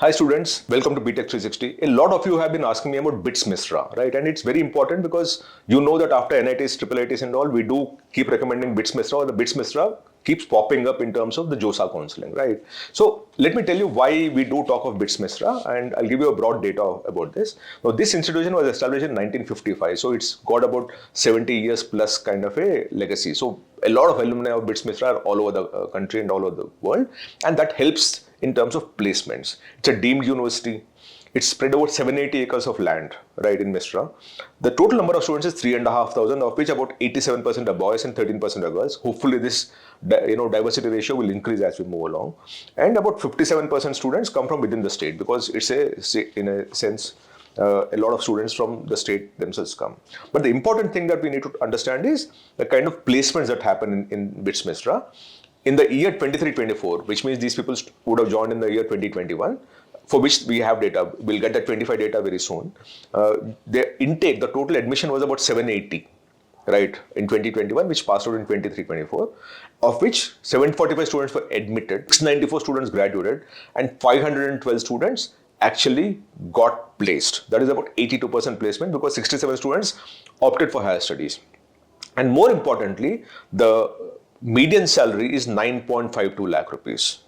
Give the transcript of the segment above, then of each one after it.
Hi students, welcome to BTech 360. A lot of you have been asking me about BIT Mesra, right? And it's very important because you know that after NITs, triple ITs and all, we do keep recommending BIT Mesra, or the BIT Mesra keeps popping up in terms of the JOSA counseling, right? So let me tell you why we do talk of BIT Mesra, and I'll give you a broad data about this. Now this institution was established in 1955, so it's got about 70 years plus kind of a legacy. So a lot of alumni of BIT Mesra are all over the country and all over the world, and that helps in terms of placements. It's a deemed university. It's spread over 780 acres of land, right, in Mesra. The total number of students is 3,500, of which about 87% are boys and 13% are girls. Hopefully this diversity ratio will increase as we move along. And about 57% students come from within the state, because it's in a sense, a lot of students from the state themselves come. But the important thing that we need to understand is the kind of placements that happen in BIT Mesra. In the year 23-24, which means these people would have joined in the year 2021, for which we have data. We'll get that 25 data very soon. Their intake, the total admission was about 780, right, in 2021, which passed out in 23-24, of which 745 students were admitted, 694 students graduated, and 512 students actually got placed. That is about 82% placement, because 67 students opted for higher studies. And more importantly, the median salary is 9.52 lakh rupees.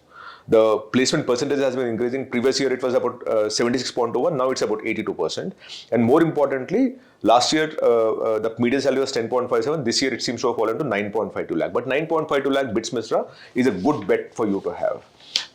The placement percentage has been increasing. Previous year it was about 76.01, now it's about 82%. And more importantly, last year the median salary was 10.57. This year it seems to have fallen to 9.52 lakh. But 9.52 lakh BIT Mesra is a good bet for you to have.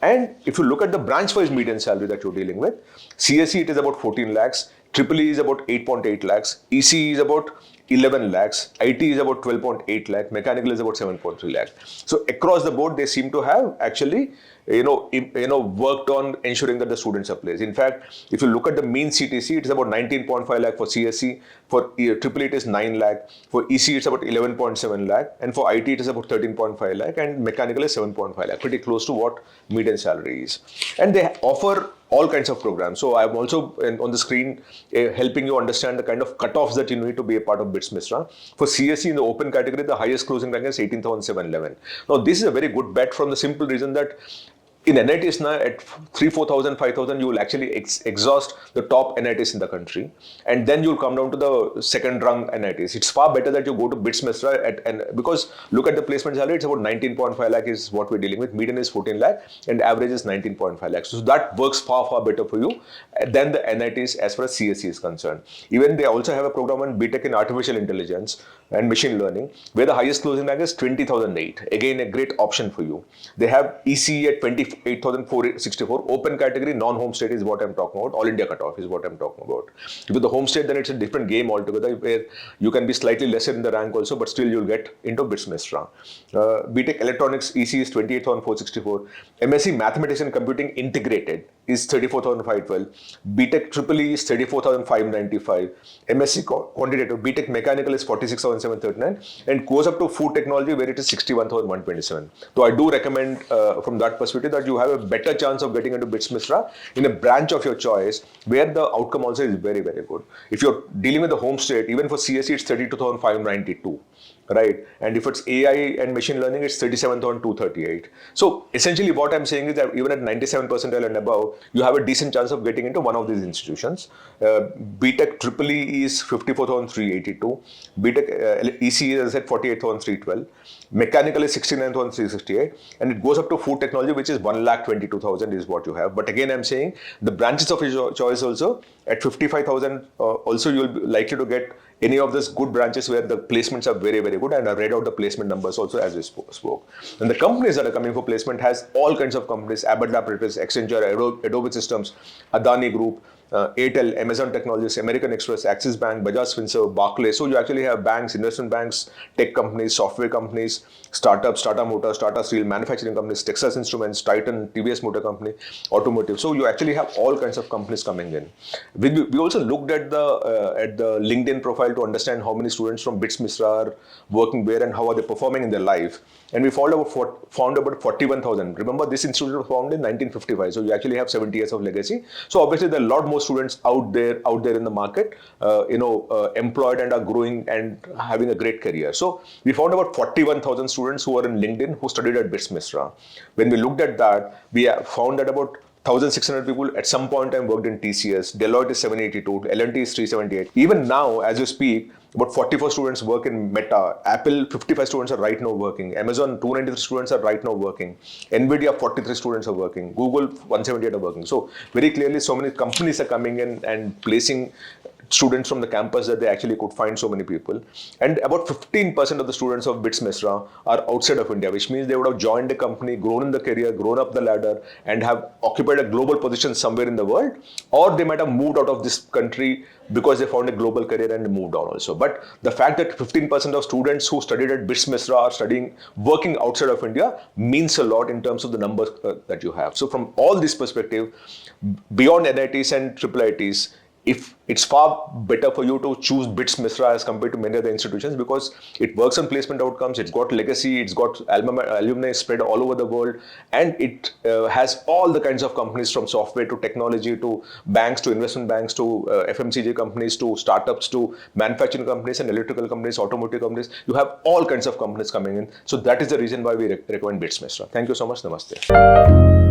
And if you look at the branch-wise median salary that you're dealing with, CSE it is about 14 lakhs, EEE is about 8.8 lakhs, ECE is about 11 lakhs, IT is about 12.8 lakh, mechanical is about 7.3 lakh. So across the board, they seem to have actually worked on ensuring that the students are placed. In fact, if you look at the mean CTC, it is about 19.5 lakh for CSE, for EEE it is 9 lakh, for EC it's about 11.7 lakh, and for IT it is about 13.5 lakh, and mechanical is 7.5 lakh, pretty close to what median salary is. And they offer all kinds of programs. So I'm also on the screen helping you understand the kind of cutoffs that you need to be a part of BIT Mesra. For CSE in the open category, the highest closing rank is 18,711. Now this is a very good bet, from the simple reason that in NITs now at 3,000, 4,000, 5,000, you will actually exhaust the top NITs in the country, and then you'll come down to the second rung NITs. It's far better that you go to BIT Mesra because look at the placement salary, it's about 19.5 lakh is what we're dealing with. Median is 14 lakh and average is 19.5 lakh. So that works far better for you than the NITs as far as CSE is concerned. Even they also have a program on BTech in artificial intelligence and machine learning, where the highest closing rank is 20,008. Again, a great option for you. They have ECE at 28,464. Open category, non-home state is what I'm talking about. All India cutoff is what I'm talking about. With the home state, then it's a different game altogether, where you can be slightly lesser in the rank also, but still you'll get into BIT Mesra. BTech Electronics ECE is 28,464. MSc Mathematics and Computing Integrated is 34,512. BTech EEE is 34,595. MSc Quantitative, BTech Mechanical is 46,739, and goes up to Food Technology, where it is 61,127. So I do recommend from that perspective that you have a better chance of getting into BIT Mesra in a branch of your choice, where the outcome also is very good. If you're dealing with the home state, even for CSE it's 32,592. Right, and if it's AI and machine learning, it's 37,238. So essentially what I'm saying is that even at 97 percentile and above, you have a decent chance of getting into one of these institutions. BTech EEE is 54,382. BTech ECE is at 48,312. Mechanical is 69,368, and it goes up to Food Technology, which is 1,22,000 is what you have. But again, I'm saying the branches of your choice also at 55,000. Also, you'll be likely to get any of these good branches where the placements are very good, and I read out the placement numbers also as we spoke. And the companies that are coming for placement has all kinds of companies: Abbott Laboratories, Accenture, Adobe Systems, Adani Group, Airtel, Amazon Technologies, American Express, Axis Bank, Bajaj Finserv, Barclays. So you actually have banks, investment banks, tech companies, software companies, startups, Tata Motors, Tata Steel, manufacturing companies, Texas Instruments, Titan, TVS Motor Company, automotive. So you actually have all kinds of companies coming in. We also looked at the LinkedIn profile to understand how many students from BIT Mesra are working where and how are they performing in their life. And we found about 41,000. Remember, this institute was formed in 1955, so you actually have 70 years of legacy. So obviously, there are a lot more students out there in the market, employed and are growing and having a great career. So we found about 41,000 students who are in LinkedIn who studied at BIT Mesra. When we looked at that, we found that about 1,600 people at some point in time worked in TCS. Deloitte is 782. L&T is 378. Even now, as you speak, about 44 students work in Meta. Apple, 55 students are right now working. Amazon, 293 students are right now working. Nvidia, 43 students are working. Google, 178 are working. So very clearly, so many companies are coming in and placing students from the campus that they actually could find so many people. And about 15% of the students of BITS Mesra are outside of India, which means they would have joined a company, grown in the career, grown up the ladder, and have occupied a global position somewhere in the world, or they might have moved out of this country because they found a global career and moved on also. But the fact that 15% of students who studied at BITS Mesra are working outside of India means a lot in terms of the numbers that you have. So from all this perspective, beyond NITs and triple ITs, if it's far better for you to choose BITS Mesra as compared to many other institutions, because it works on placement outcomes, it's got legacy, it's got alumni spread all over the world, and it has all the kinds of companies from software to technology to banks to investment banks to FMCG companies to startups to manufacturing companies and electrical companies, automotive companies. You have all kinds of companies coming in. So that is the reason why we recommend BITS Mesra. Thank you so much. Namaste.